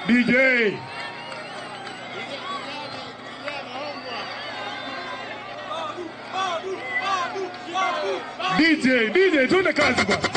DJ. DJ, tuende kazi bwana.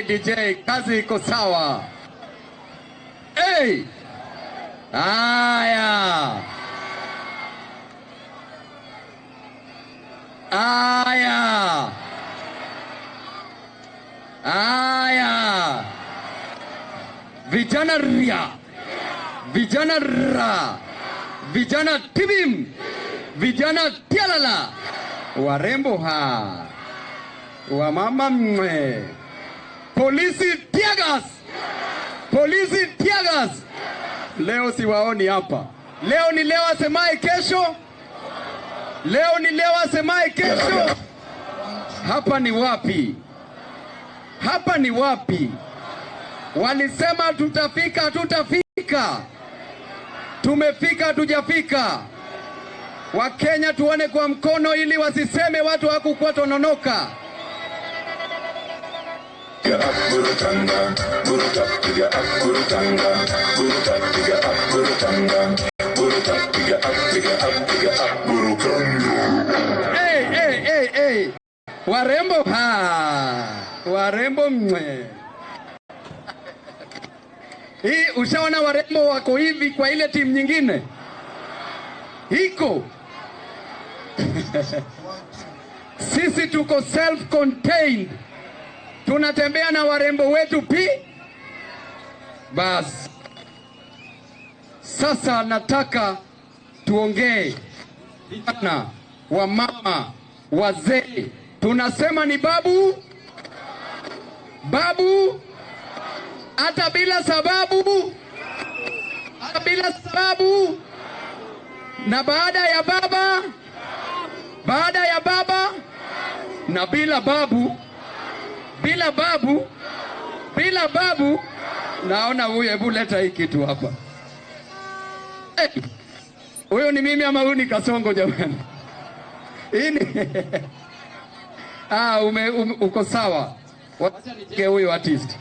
DJ, kazi iko sawa. Hey! Aya! Vijana ria! Vijana ra! Vijana tibim! Vijana tialala! Warembo ha! Wamama mwe! Polisi tiagas! Polisi tiagas! Leo siwaoni hapa. Leo ni leo, asemaye kesho. Leo ni leo, asemaye kesho. Hapa ni wapi? Hapa ni wapi? Walisema tutafika, tutafika. Tumefika, tujafika. Wakenya tuone kwa mkono ili wasiseme watu hakukuwa tononoka. Hey. Warembo ha. Warembo mwe. Hii ushaona warembo wako hivi kwa ile timu nyingine? Hiko. Sisi tuko self-contained. Tunatembea na warembo wetu bas. Sasa nataka tuongee vijana, wamama, wazee. Tunasema ni babu. Hata bila sababu. Na baada ya baba. Na bila babu. Naona huyu, hebu leta hii kitu hapa. Huyo ni mimi ama huyu ni Kasongo jamani? Ini uko sawa. Wacha nijike huyu artist.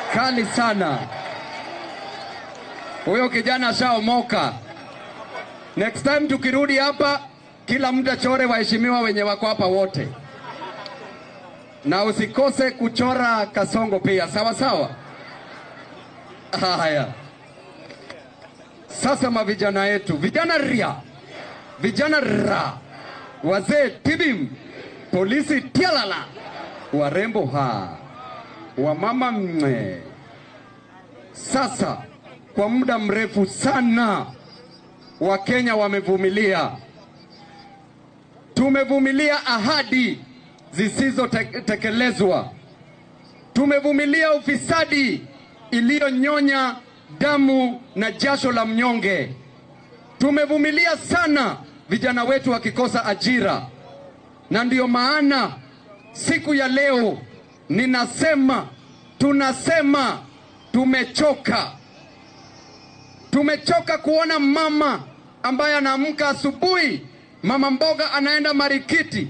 Kali sana. Huyo kijana shaomoka. Next time tukirudi hapa, kila mtu achore waheshimiwa wenye wako hapa wote. Na usikose kuchora Kasongo pia, sawa? Haya. Sasa mavijana yetu, vijana ria, vijana ra, wazee tibim, polisi tialala, warembo ha, wamama mwe. Sasa kwa muda mrefu sana Wakenya wamevumilia. Tumevumilia ahadi zisizotekelezwa. Tumevumilia ufisadi iliyonyonya damu na jasho la mnyonge. Tumevumilia sana vijana wetu wakikosa ajira. Na ndiyo maana siku ya leo tunasema tumechoka. Tumechoka kuona mama ambaye anaamka asubuhi, mama mboga anaenda marikiti,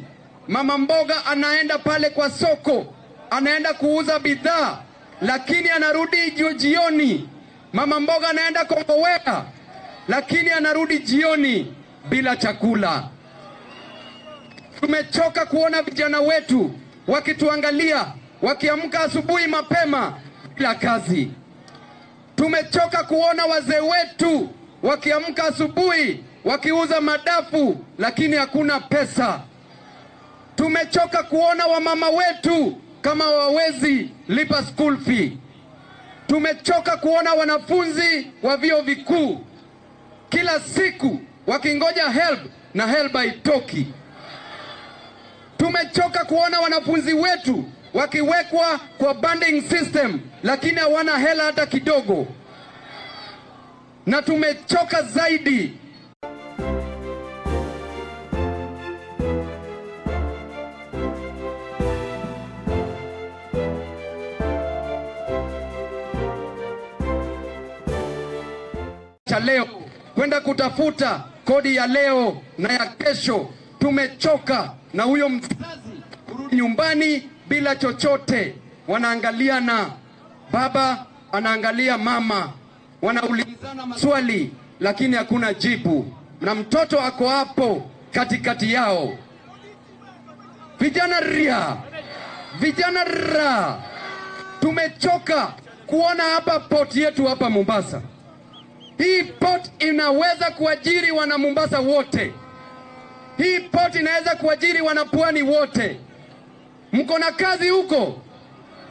mama mboga anaenda pale kwa soko, anaenda kuuza bidhaa, lakini anarudi jioni. Mama mboga anaenda Kongowea, lakini anarudi jioni bila chakula. Tumechoka kuona vijana wetu wakituangalia, wakiamka asubuhi mapema bila kazi. Tumechoka kuona wazee wetu wakiamka asubuhi wakiuza madafu lakini hakuna pesa. Tumechoka kuona wamama wetu kama wawezi lipa school fee. Tumechoka kuona wanafunzi wa vyuo vikuu kila siku wakingoja help na help haitoki. Tumechoka kuona wanafunzi wetu wakiwekwa kwa banding system lakini hawana hela hata kidogo. Na tumechoka zaidi cha leo kwenda kutafuta kodi ya leo na ya kesho. Tumechoka na huyo mzazi kurudi nyumbani bila chochote. Wanaangaliana, baba anaangalia mama, wanaulizana maswali lakini hakuna jibu, na mtoto ako hapo katikati yao. Vijana ra, tumechoka kuona hapa port yetu hapa Mombasa. Hii port inaweza kuajiri wana Mombasa wote. Hii port inaweza kuajiri wana Pwani wote. Mko na kazi huko?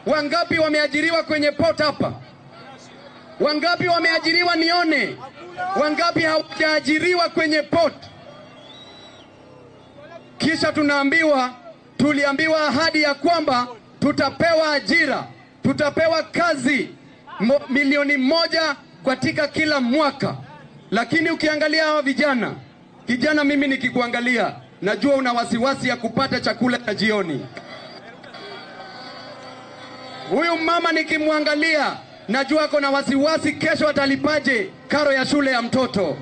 Wangapi wameajiriwa kwenye port hapa? Wangapi wameajiriwa nione? Wangapi hawajaajiriwa kwenye port? Kisha tuliambiwa ahadi ya kwamba tutapewa ajira, tutapewa kazi milioni 1 katika kila mwaka. Lakini ukiangalia hawa kijana, mimi nikikuangalia najua una wasiwasi ya kupata chakula cha jioni. Huyu mama nikimwangalia najua ako na wasiwasi kesho atalipaje karo ya shule ya mtoto.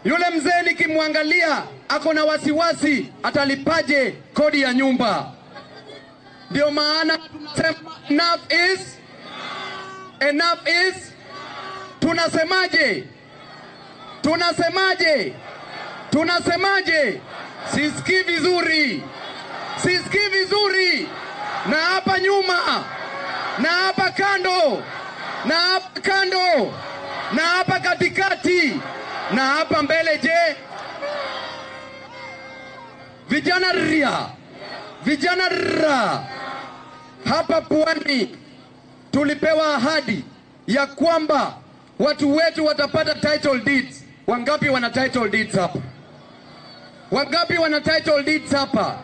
Yule mzee nikimwangalia ako na wasiwasi atalipaje kodi ya nyumba. Ndio maana enough is. Tunasemaje? Sisikii vizuri. Na hapa nyuma, na hapa kando, na hapa katikati, na hapa mbele. Je, vijana ra, hapa Pwani tulipewa ahadi ya kwamba watu wetu watapata title deeds. Wangapi wana title deeds hapa? Wangapi wana title deeds hapa?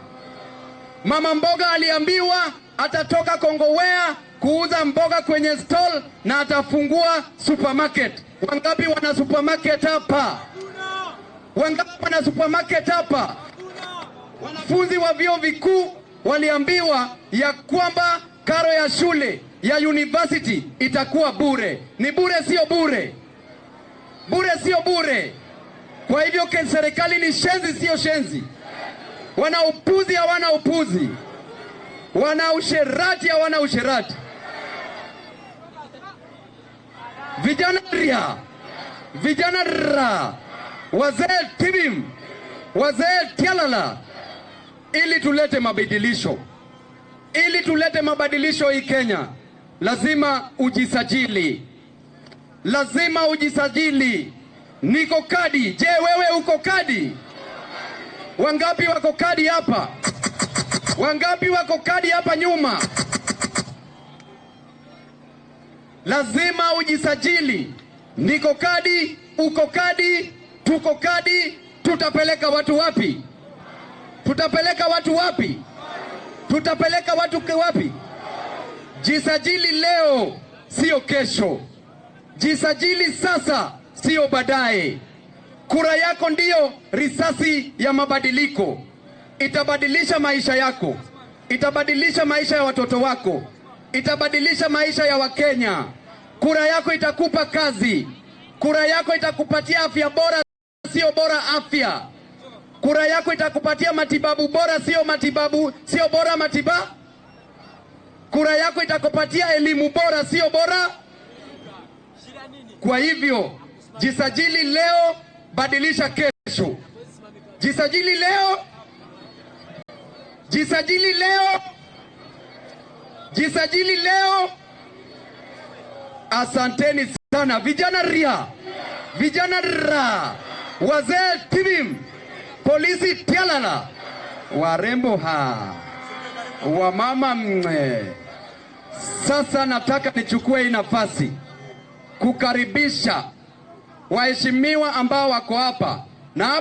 Mama mboga aliambiwa atatoka Kongowea kuuza mboga kwenye stall na atafungua supermarket. Wangapi wana supermarket hapa? Wangapi wana supermarket hapa? Wanafunzi wa vyuo vikuu waliambiwa ya kwamba karo ya shule ya university itakuwa bure. Ni bure sio bure? Bure sio bure? Kwa hivyo serikali ni shenzi sio shenzi? Wana upuzi hawana upuzi? Wana usherati hawana usherati? Vijana ra, wazee tibim, wazee tialala, ili tulete mabadilisho hii Kenya, lazima ujisajili. Niko kadi. Je, wewe uko kadi? Wangapi wako kadi hapa? Wangapi wako kadi hapa nyuma? Lazima ujisajili. Niko kadi, uko kadi, tuko kadi. Tutapeleka watu wapi? Tutapeleka watu wapi? Jisajili leo, sio kesho. Jisajili sasa, sio baadaye. Kura yako ndiyo risasi ya mabadiliko. Itabadilisha maisha yako, itabadilisha maisha ya watoto wako, itabadilisha maisha ya Wakenya. Kura yako itakupa kazi. Kura yako itakupatia afya bora, sio bora afya. Kura yako itakupatia matibabu bora, sio bora matibabu. Kura yako itakupatia elimu bora, sio bora. Kwa hivyo jisajili leo, badilisha kesho. Jisajili leo, Asanteni sana vijana ria, vijana ra, wazee tibim, polisi tialala, warembo wamama mwe. Sasa nataka nichukue hii nafasi kukaribisha waheshimiwa ambao wako hapa na